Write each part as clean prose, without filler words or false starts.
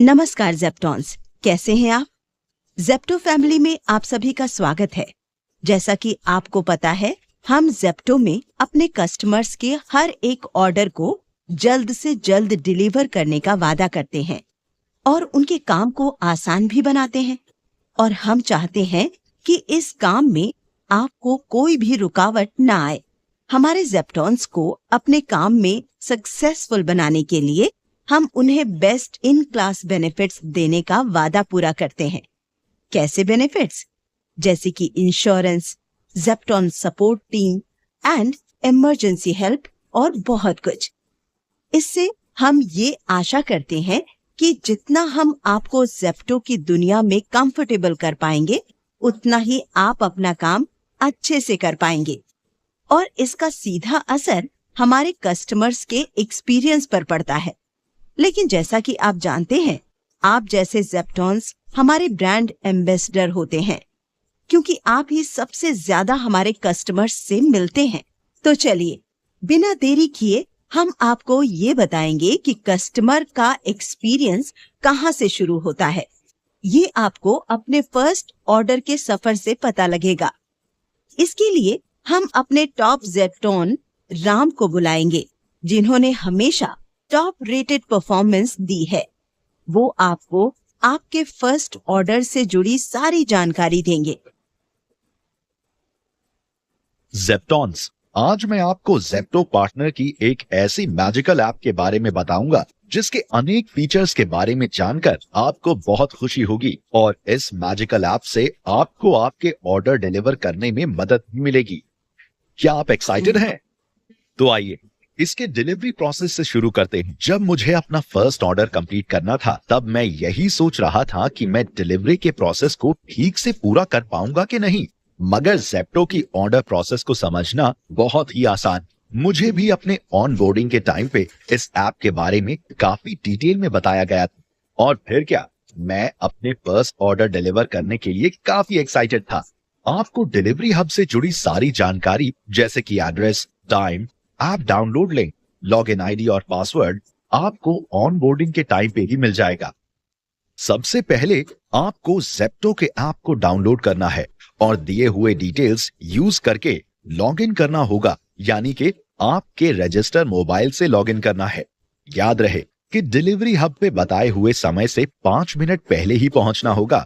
नमस्कार ज़ेप्टॉन्स, कैसे हैं आप? ज़ेप्टो फैमिली में आप सभी का स्वागत है। जैसा कि आपको पता है, हम ज़ेप्टो में अपने कस्टमर्स के हर एक ऑर्डर को जल्द से जल्द डिलीवर करने का वादा करते हैं और उनके काम को आसान भी बनाते हैं। और हम चाहते हैं कि इस काम में आपको कोई भी रुकावट ना आए। हमारे ज़ेप्टॉन्स को अपने काम में सक्सेसफुल बनाने के लिए हम उन्हें बेस्ट इन क्लास बेनिफिट्स देने का वादा पूरा करते हैं। कैसे बेनिफिट्स? जैसे कि insurance, Zepto support team and emergency help और बहुत कुछ। इससे हम ये आशा करते हैं कि जितना हम आपको ज़ेप्टो की दुनिया में कंफर्टेबल कर पाएंगे, उतना ही आप अपना काम अच्छे से कर पाएंगे और इसका सीधा असर हमारे कस्टमर्स के एक्सपीरियंस पर पड़ता है। लेकिन जैसा कि आप जानते हैं, आप जैसे ज़ेप्टॉन्स हमारे ब्रांड एम्बेसडर होते हैं, क्योंकि आप ही सबसे ज्यादा हमारे कस्टमर्स से मिलते हैं। तो चलिए, बिना देरी किए हम आपको ये बताएंगे कि कस्टमर का एक्सपीरियंस कहाँ से शुरू होता है। ये आपको अपने फर्स्ट ऑर्डर के सफर से पता लगेगा। इसके लिए हम अपने टॉप ज़ेप्टॉन राम को बुलाएंगे, जिन्होंने हमेशा टॉप रेटेड परफॉर्मेंस दी है। वो आपको आपके फर्स्ट ऑर्डर से जुड़ी सारी जानकारी देंगे। ज़ेप्टॉन्स, आज मैं आपको ज़ेप्टो पार्टनर की एक ऐसी मैजिकल ऐप के बारे में बताऊंगा जिसके अनेक फीचर्स के बारे में जानकर आपको बहुत खुशी होगी और इस मैजिकल ऐप से आपको आपके ऑर्डर डिलीवर करने में मदद भी मिलेगी। क्या आप एक्साइटेड हैं? तो आइए इसके डिलीवरी प्रोसेस से शुरू करते हैं। जब मुझे अपना फर्स्ट ऑर्डर कंप्लीट करना था, तब मैं यही सोच रहा था कि मैं डिलीवरी के प्रोसेस को ठीक से पूरा कर पाऊंगा कि नहीं। मगर ज़ेप्टो की ऑर्डर प्रोसेस को समझना बहुत ही आसान। मुझे भी अपने ऑन बोर्डिंग के टाइम पे इस ऐप के बारे में काफी डिटेल में बताया गया था और फिर क्या, मैं अपने फर्स्ट ऑर्डर डिलीवर करने के लिए काफी एक्साइटेड था। आपको डिलीवरी हब से जुड़ी सारी जानकारी जैसे कि address, time, app download link, login ID और पासवर्ड आपको ऑन बोर्डिंग के टाइम पे ही मिल जाएगा। सबसे पहले आपको ज़ेप्टो के ऐप को डाउनलोड करना है और दिए हुए डिटेल्स यूज करके लॉगिन करना होगा, यानी कि आपके रजिस्टर मोबाइल से लॉगिन करना है। याद रहे कि डिलीवरी हब पे बताए हुए समय से 5 मिनट पहले ही पहुंचना होगा।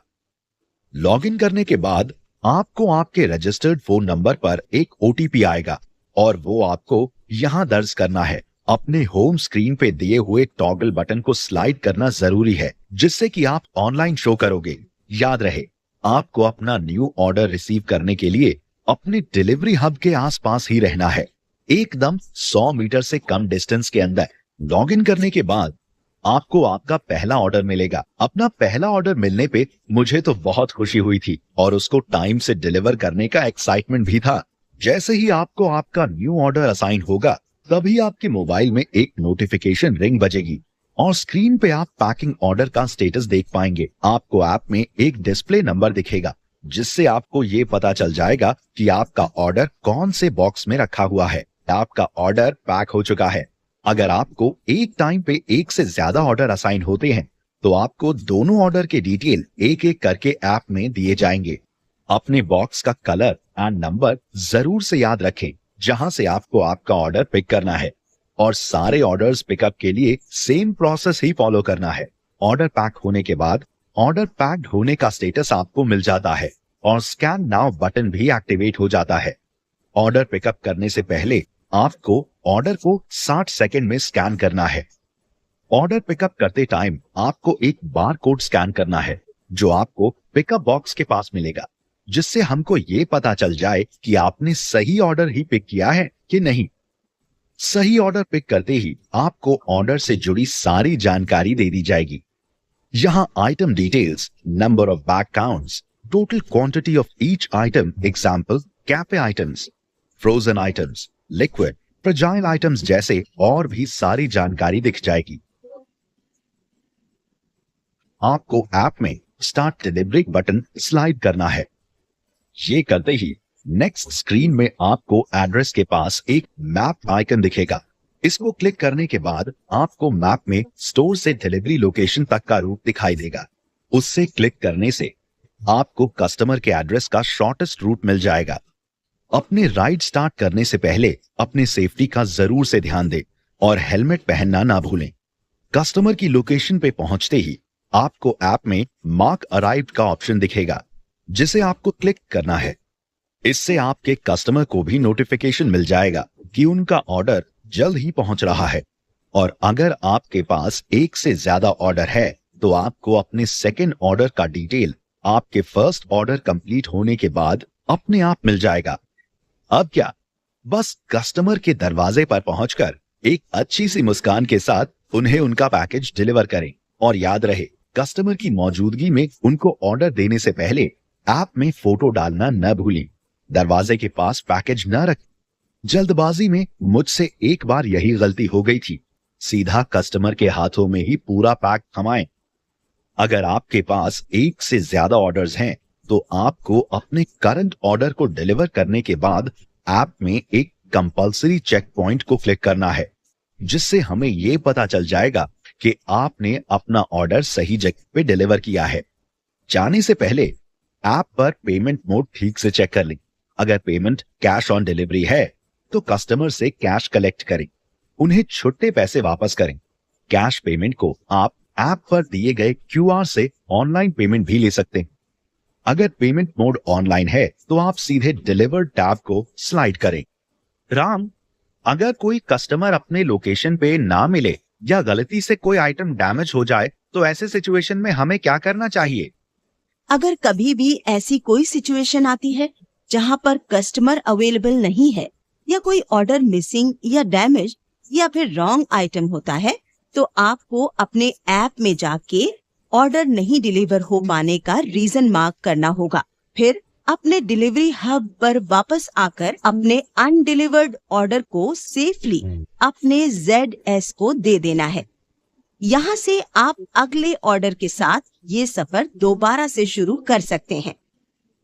लॉगिन करने के बाद आपको आपके रजिस्टर्ड फोन नंबर पर एक ओटीपी आएगा और वो आपको यहां दर्ज करना है। अपने होम स्क्रीन पे दिए हुए टॉगल बटन को स्लाइड करना जरूरी है, जिससे कि आप ऑनलाइन शो करोगे। याद रहे, आपको अपना न्यू ऑर्डर रिसीव करने के लिए अपने डिलीवरी हब के आसपास ही रहना है, एकदम 100 मीटर से कम डिस्टेंस के अंदर। लॉगिन करने के बाद आपको आपका पहला ऑर्डर मिलेगा। अपना पहला ऑर्डर मिलने पे मुझे तो बहुत खुशी हुई थी और उसको टाइम से डिलीवर करने का एक्साइटमेंट भी था। जैसे ही आपको आपका न्यू ऑर्डर असाइन होगा, तभी आपके मोबाइल में एक नोटिफिकेशन रिंग बजेगी और स्क्रीन पे आप पैकिंग ऑर्डर का स्टेटस देख पाएंगे। आपको ऐप में एक डिस्प्ले नंबर दिखेगा, जिससे आपको ये पता चल जाएगा कि आपका ऑर्डर कौन से बॉक्स में रखा हुआ है। आपका ऑर्डर पैक हो चुका है। अगर आपको एक टाइम पे एक से ज्यादा ऑर्डर असाइन होते हैं, तो आपको दोनों ऑर्डर के डिटेल एक एक करके ऐप में दिए जाएंगे। अपने बॉक्स का कलर एंड नंबर जरूर से याद रखें जहां से आपको आपका ऑर्डर पिक करना है और सारे ऑर्डर्स पिकअप के लिए सेम प्रोसेस ही फॉलो करना है। ऑर्डर पैक होने के बाद ऑर्डर पैक्ड होने का स्टेटस आपको मिल जाता है और स्कैन नाउ बटन भी एक्टिवेट हो जाता है। ऑर्डर पिकअप करने से पहले आपको ऑर्डर को 60 सेकंड में स्कैन करना है। ऑर्डर पिकअप करते टाइम आपको एक बार कोड स्कैन करना है, जो आपको पिकअप बॉक्स के पास मिलेगा, जिससे हमको ये पता चल जाए कि आपने सही ऑर्डर ही पिक किया है कि नहीं। सही ऑर्डर पिक करते ही आपको ऑर्डर से जुड़ी सारी जानकारी दे दी जाएगी। यहाँ item details, number of bag counts, total quantity of each item, example cafe items, frozen items, liquid, fragile items जैसे और भी सारी जानकारी दिख जाएगी। आपको ऐप में स्टार्ट डिलीवरी बटन स्लाइड करना है। ये करते ही नेक्स्ट स्क्रीन में आपको एड्रेस के पास एक मैप आइकन दिखेगा, इसको क्लिक करने के बाद आपको मैप में स्टोर से डिलीवरी लोकेशन तक का रूट दिखाई देगा। उससे क्लिक करने से आपको कस्टमर के एड्रेस का शॉर्टेस्ट रूट मिल जाएगा। अपने राइड स्टार्ट करने से पहले अपने सेफ्टी का जरूर से ध्यान दें और हेलमेट पहनना ना भूलें। कस्टमर की लोकेशन पे पहुंचते ही आपको ऐप में मार्क अराइव्ड का ऑप्शन दिखेगा, जिसे आपको क्लिक करना है। इससे आपके कस्टमर को भी नोटिफिकेशन मिल जाएगा कि उनका ऑर्डर जल्द ही पहुंच रहा है। और अगर आपके पास एक से ज्यादा ऑर्डर है तो आपको अपने सेकेंड ऑर्डर का डिटेल आपके फर्स्ट ऑर्डर कंप्लीट होने के बाद अपने आप मिल जाएगा। अब क्या, बस कस्टमर के दरवाजे पर पहुंचकर एक अच्छी सी मुस्कान के साथ उन्हें उनका पैकेज डिलीवर करें। और याद रहे, कस्टमर की मौजूदगी में उनको ऑर्डर देने से पहले ऐप में फोटो डालना न भूलें। दरवाजे के पास पैकेज न रखें। जल्दबाजी में मुझसे एक बार यही गलती हो गई थी। सीधा कस्टमर के हाथों में ही पूरा पैक थमाएं। अगर आपके पास एक से ज्यादा ऑर्डर्स हैं तो आपको अपने करंट ऑर्डर को डिलीवर करने के बाद ऐप में एक कंपल्सरी चेक पॉइंट को क्लिक करना है, जिससे हमें यह पता चल जाएगा कि आपने अपना ऑर्डर सही जगह पे डिलीवर किया है। जाने से पहले ऐप पर पेमेंट मोड ठीक से चेक कर लें। अगर पेमेंट कैश ऑन डिलीवरी है तो कस्टमर से कैश कलेक्ट करें, उन्हें छुट्टे पैसे वापस करें। कैश पेमेंट को आप ऐप पर दिए गए क्यूआर से ऑनलाइन पेमेंट भी ले सकते हैं। अगर पेमेंट मोड ऑनलाइन है तो आप सीधे डिलीवर टैब को स्लाइड करें। राम, अगर कोई कस्टमर अपने लोकेशन पे ना मिले या गलती से कोई आइटम डैमेज हो जाए तो ऐसे सिचुएशन में हमें क्या करना चाहिए? अगर कभी भी ऐसी कोई सिचुएशन आती है जहां पर कस्टमर अवेलेबल नहीं है या कोई ऑर्डर मिसिंग या डैमेज या फिर रॉन्ग आइटम होता है, तो आपको अपने ऐप में जाके ऑर्डर नहीं डिलीवर हो पाने का रीजन मार्क करना होगा। फिर अपने डिलीवरी हब पर वापस आकर अपने अनडिलीवर्ड ऑर्डर को सेफली अपने ZS को दे देना है। यहाँ से आप अगले ऑर्डर के साथ ये सफर दोबारा से शुरू कर सकते हैं।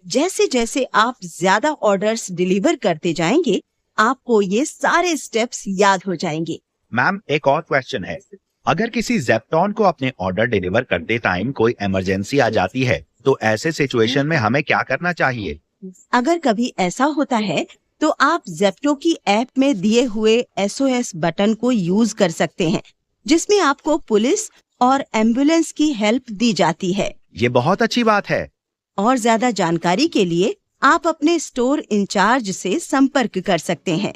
जैसे जैसे आप ज्यादा ऑर्डर्स डिलीवर करते जाएंगे, आपको ये सारे स्टेप्स याद हो जाएंगे। मैम, एक और क्वेश्चन है। अगर किसी ज़ेप्टोन को अपने ऑर्डर डिलीवर करते टाइम कोई इमरजेंसी आ जाती है तो ऐसे सिचुएशन में हमें क्या करना चाहिए? अगर कभी ऐसा होता है तो आप ज़ेप्टो की ऐप में दिए हुए SOS बटन को यूज कर सकते हैं, जिसमें आपको पुलिस और एम्बुलेंस की हेल्प दी जाती है। ये बहुत अच्छी बात है। और ज्यादा जानकारी के लिए आप अपने स्टोर इंचार्ज से संपर्क कर सकते हैं।